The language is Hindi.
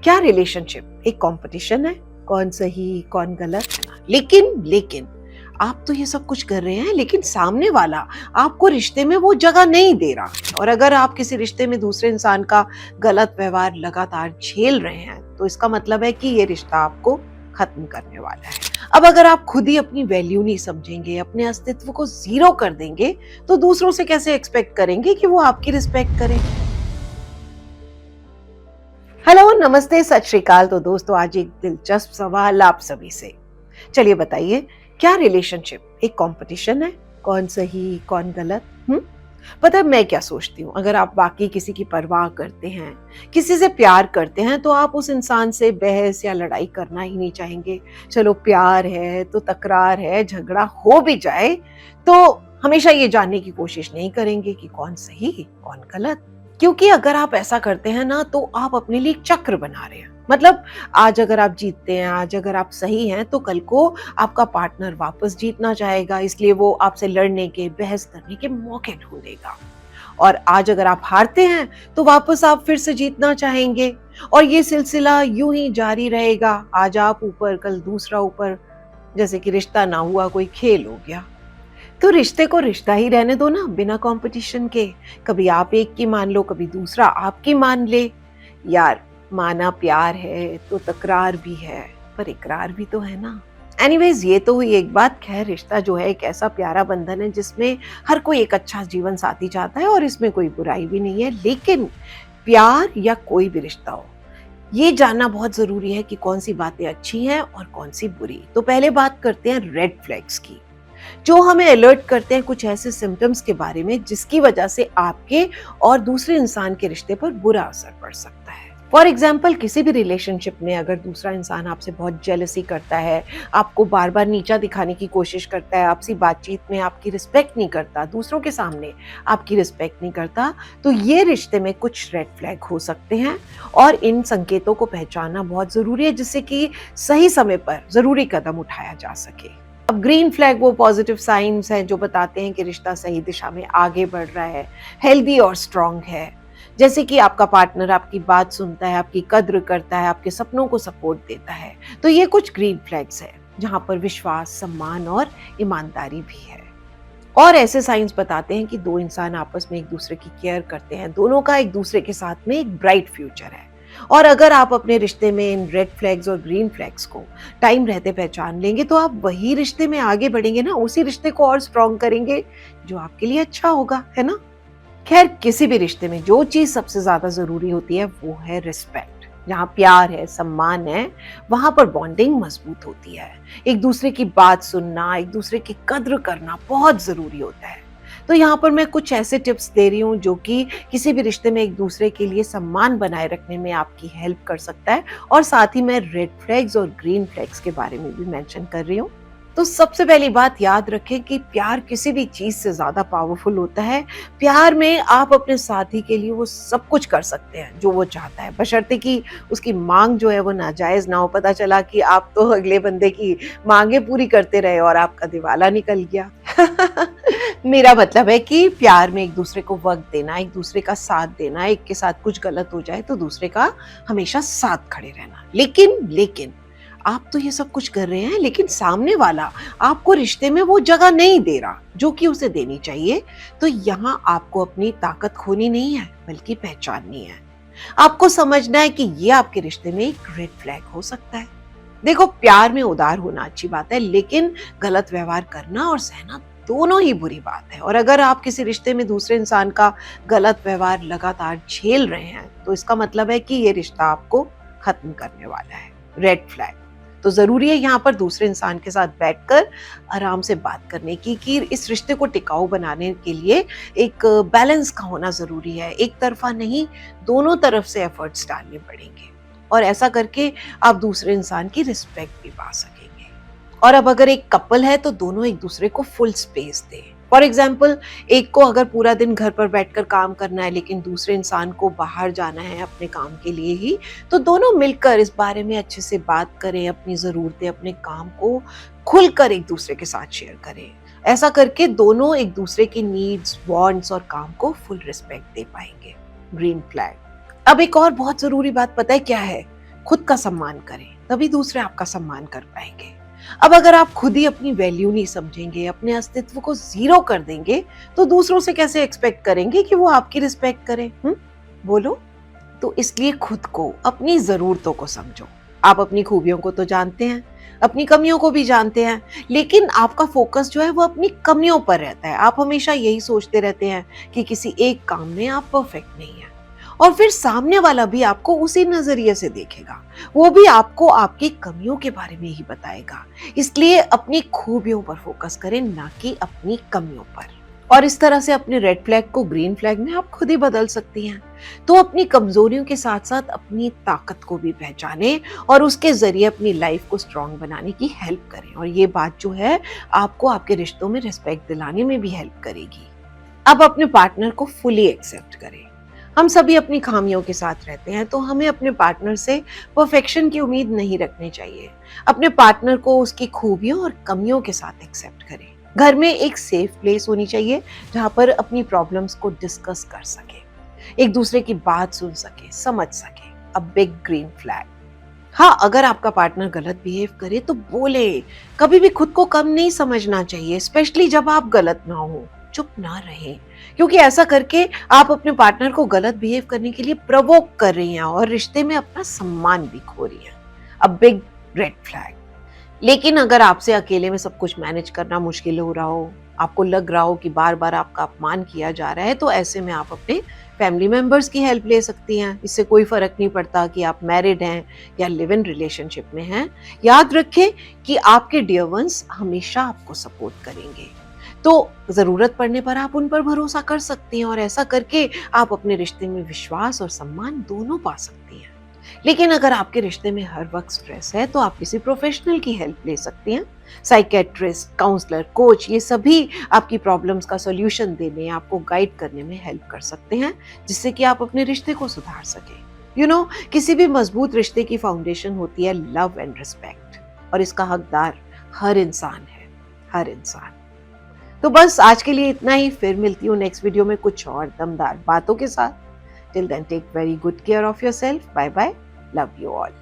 क्या रिलेशनशिप एक कंपटीशन है? कौन सही कौन गलत है ना? लेकिन आप तो ये सब कुछ कर रहे हैं, लेकिन सामने वाला आपको रिश्ते में वो जगह नहीं दे रहा। और अगर आप किसी रिश्ते में दूसरे इंसान का गलत व्यवहार लगातार झेल रहे हैं, तो इसका मतलब है कि ये रिश्ता आपको खत्म करने वाला है। अब अगर आप खुद ही अपनी वैल्यू नहीं समझेंगे, अपने अस्तित्व को जीरो कर देंगे, तो दूसरों से कैसे एक्सपेक्ट करेंगे कि वो आपकी रिस्पेक्ट करें? हेलो, नमस्ते, सत श्री अकाल। तो दोस्तों, आज एक दिलचस्प सवाल आप सभी से। चलिए बताइए, क्या रिलेशनशिप एक कंपटीशन है? कौन सही कौन गलत? पता है मैं क्या सोचती हूँ? अगर आप वाकई किसी की परवाह करते हैं, किसी से प्यार करते हैं, तो आप उस इंसान से बहस या लड़ाई करना ही नहीं चाहेंगे। चलो प्यार है तो तकरार है, झगड़ा हो भी जाए तो हमेशा ये जानने की कोशिश नहीं करेंगे कि कौन सही कौन गलत। क्योंकि अगर आप ऐसा करते हैं ना, तो आप अपने लिए एक चक्र बना रहे हैं। मतलब आज अगर आप जीतते हैं, आज अगर आप सही हैं, तो कल को आपका पार्टनर वापस जीतना चाहेगा, इसलिए वो आपसे लड़ने के, बहस करने के मौके ढूंढेगा। और आज अगर आप हारते हैं, तो वापस आप फिर से जीतना चाहेंगे, और ये सिलसिला यूं ही जारी रहेगा। आज आप ऊपर, कल दूसरा ऊपर, जैसे कि रिश्ता ना हुआ कोई खेल हो गया। तो रिश्ते को रिश्ता ही रहने दो ना, बिना कंपटीशन के। कभी आप एक की मान लो, कभी दूसरा आपकी मान ले। यार, माना प्यार है तो तकरार भी है, पर इकरार भी तो है ना। एनीवेज, ये तो हुई एक बात। खैर, रिश्ता जो है एक ऐसा प्यारा बंधन है जिसमें हर कोई एक अच्छा जीवन साथी चाहता है, और इसमें कोई बुराई भी नहीं है। लेकिन प्यार या कोई भी रिश्ता हो, ये जानना बहुत जरूरी है कि कौन सी बातें अच्छी हैं और कौन सी बुरी। तो पहले बात करते हैं रेड फ्लैग्स की, जो हमें अलर्ट करते हैं कुछ ऐसे सिम्टम्स के बारे में जिसकी वजह से आपके और दूसरे इंसान के रिश्ते पर बुरा असर पड़ सकता है। फॉर एग्जाम्पल, किसी भी रिलेशनशिप में अगर दूसरा इंसान आपसे बहुत जेलसी करता है, आपको बार बार नीचा दिखाने की कोशिश करता है, आपसी बातचीत में आपकी रिस्पेक्ट नहीं करता, दूसरों के सामने आपकी रिस्पेक्ट नहीं करता, तो ये रिश्ते में कुछ रेड फ्लैग हो सकते हैं। और इन संकेतों को पहचानना बहुत जरूरी है, जिससे कि सही समय पर जरूरी कदम उठाया जा सके। अब ग्रीन फ्लैग वो पॉजिटिव साइंस हैं जो बताते हैं कि रिश्ता सही दिशा में आगे बढ़ रहा है, हेल्दी और स्ट्रांग है। जैसे कि आपका पार्टनर आपकी बात सुनता है, आपकी कद्र करता है, आपके सपनों को सपोर्ट देता है। तो ये कुछ ग्रीन फ्लैग्स हैं जहां पर विश्वास, सम्मान और ईमानदारी भी है। और ऐसे साइंस बताते हैं कि दो इंसान आपस में एक दूसरे की केयर करते हैं, दोनों का एक दूसरे के साथ में एक ब्राइट फ्यूचर है। और अगर आप अपने रिश्ते में इन रेड फ्लैग्स और ग्रीन फ्लैग्स को टाइम रहते पहचान लेंगे, तो आप वही रिश्ते में आगे बढ़ेंगे ना, उसी रिश्ते को और स्ट्रॉन्ग करेंगे जो आपके लिए अच्छा होगा, है ना। खैर, किसी भी रिश्ते में जो चीज सबसे ज्यादा जरूरी होती है वो है रिस्पेक्ट। जहाँ प्यार है, सम्मान है, वहां पर बॉन्डिंग मजबूत होती है। एक दूसरे की बात सुनना, एक दूसरे की कद्र करना बहुत जरूरी होता है। तो यहाँ पर मैं कुछ ऐसे टिप्स दे रही हूँ जो कि किसी भी रिश्ते में एक दूसरे के लिए सम्मान बनाए रखने में आपकी हेल्प कर सकता है। और साथ ही मैं रेड फ्लैग्स और ग्रीन फ्लैग्स के बारे में भी मेंशन कर रही हूँ। तो सबसे पहली बात याद रखें कि प्यार किसी भी चीज से ज्यादा पावरफुल होता है। प्यार में आप अपने साथी के लिए वो सब कुछ कर सकते हैं जो वो चाहता है, बशर्ते कि उसकी मांग जो है वो नाजायज ना हो। पता चला कि आप तो अगले बंदे की मांगे पूरी करते रहे और आपका दिवाला निकल गया। मेरा मतलब है कि प्यार में एक दूसरे को वक्त देना, एक दूसरे का साथ देना, एक के साथ कुछ गलत हो जाए तो दूसरे का हमेशा साथ खड़े रहना। लेकिन आप तो ये सब कुछ कर रहे हैं, लेकिन सामने वाला आपको रिश्ते में वो जगह नहीं दे रहा जो कि उसे देनी चाहिए। तो यहाँ आपको अपनी ताकत खोनी नहीं है, बल्कि पहचाननी है। आपको समझना है कि ये आपके रिश्ते में एक रेड फ्लैग हो सकता है। देखो, प्यार में उदार होना अच्छी बात है, लेकिन गलत व्यवहार करना और सहना दोनों ही बुरी बात है। और अगर आप किसी रिश्ते में दूसरे इंसान का गलत व्यवहार लगातार झेल रहे हैं, तो इसका मतलब है कि ये रिश्ता आपको खत्म करने वाला है। Red flag. तो जरूरी है यहाँ पर दूसरे इंसान के साथ बैठकर आराम से बात करने की, कि इस रिश्ते को टिकाऊ बनाने के लिए एक बैलेंस का होना जरूरी है। एक तरफा नहीं, दोनों तरफ से एफर्ट्स डालने पड़ेंगे, और ऐसा करके आप दूसरे इंसान की रिस्पेक्ट भी पा सकेंगे। और अब अगर एक कपल है तो दोनों एक दूसरे को फुल स्पेस दें। फॉर एग्जाम्पल, एक को अगर पूरा दिन घर पर बैठकर काम करना है, लेकिन दूसरे इंसान को बाहर जाना है अपने काम के लिए ही, तो दोनों मिलकर इस बारे में अच्छे से बात करें, अपनी जरूरतें, अपने काम को खुलकर एक दूसरे के साथ शेयर करें। ऐसा करके दोनों एक दूसरे की नीड्स, वांट्स और काम को फुल रिस्पेक्ट दे पाएंगे। Green flag. अब एक और बहुत जरूरी बात पता है क्या है? खुद का सम्मान करें, तभी दूसरे आपका सम्मान कर पाएंगे। अब अगर आप खुद ही अपनी वैल्यू नहीं समझेंगे, अपने अस्तित्व को जीरो कर देंगे, तो दूसरों से कैसे एक्सपेक्ट करेंगे कि वो आपकी रिस्पेक्ट करें? बोलो। तो इसलिए खुद को, अपनी जरूरतों को समझो। आप अपनी खूबियों को तो जानते हैं, अपनी कमियों को भी जानते हैं, लेकिन आपका फोकस जो है वो अपनी कमियों पर रहता है। आप हमेशा यही सोचते रहते हैं कि किसी एक काम में आप परफेक्ट नहीं हैं, और फिर सामने वाला भी आपको उसी नजरिए से देखेगा, वो भी आपको आपकी कमियों के बारे में ही बताएगा। इसलिए अपनी खूबियों पर फोकस करें, ना कि अपनी कमियों पर। और इस तरह से अपने रेड फ्लैग को ग्रीन फ्लैग में आप खुद ही बदल सकती हैं। तो अपनी कमजोरियों के साथ साथ अपनी ताकत को भी पहचानें और उसके जरिए अपनी लाइफ को स्ट्रांग बनाने की हेल्प करें। और ये बात जो है आपको आपके रिश्तों में रिस्पेक्ट दिलाने में भी हेल्प करेगी। अब अपने पार्टनर को फुली एक्सेप्ट करें। हम सभी अपनी खामियों के साथ रहते हैं, तो हमें अपने पार्टनर से परफेक्शन की उम्मीद नहीं रखनी चाहिए। अपने पार्टनर को उसकी खूबियों और कमियों के साथ एक्सेप्ट करें। घर में एक सेफ प्लेस होनी चाहिए जहां पर अपनी प्रॉब्लम्स को डिस्कस कर सके, एक दूसरे की बात सुन सके, समझ सके। A big green flag. हाँ, अगर आपका पार्टनर गलत बिहेव करे तो बोले। कभी भी खुद को कम नहीं समझना चाहिए, स्पेशली जब आप गलत ना हो। चुप ना रहे, क्योंकि ऐसा करके आप अपने पार्टनर को गलत बिहेव करने के लिए प्रवोक कर रही हैं और रिश्ते में अपना सम्मान भी खो रही हैं। A big red flag. लेकिन अगर आपसे अकेले में सब कुछ मैनेज करना मुश्किल हो रहा हो, आपको लग रहा हो कि बार बार आपका अपमान किया जा रहा है, तो ऐसे में आप अपने फैमिली मेंबर्स की हेल्प ले सकती हैं। इससे कोई फर्क नहीं पड़ता कि आप मैरिड हैं या लिव इन रिलेशनशिप में हैं। याद रखें कि आपके डियर वंस हमेशा आपको सपोर्ट करेंगे, तो जरूरत पड़ने पर आप उन पर भरोसा कर सकती हैं, और ऐसा करके आप अपने रिश्ते में विश्वास और सम्मान दोनों पा सकती हैं। लेकिन अगर आपके रिश्ते में हर वक्त स्ट्रेस है, तो आप किसी प्रोफेशनल की हेल्प ले सकती हैं। साइकेट्रिस्ट, काउंसलर, कोच, ये सभी आपकी प्रॉब्लम्स का सॉल्यूशन देने, आपको गाइड करने में हेल्प कर सकते हैं, जिससे कि आप अपने रिश्ते को सुधार सकें। किसी भी मजबूत रिश्ते की फाउंडेशन होती है लव एंड रिस्पेक्ट, और इसका हकदार हर इंसान है, हर इंसान। तो बस आज के लिए इतना ही। फिर मिलती हूँ नेक्स्ट वीडियो में कुछ और दमदार बातों के साथ। Till then, take very good care of yourself. Bye bye. Love you all.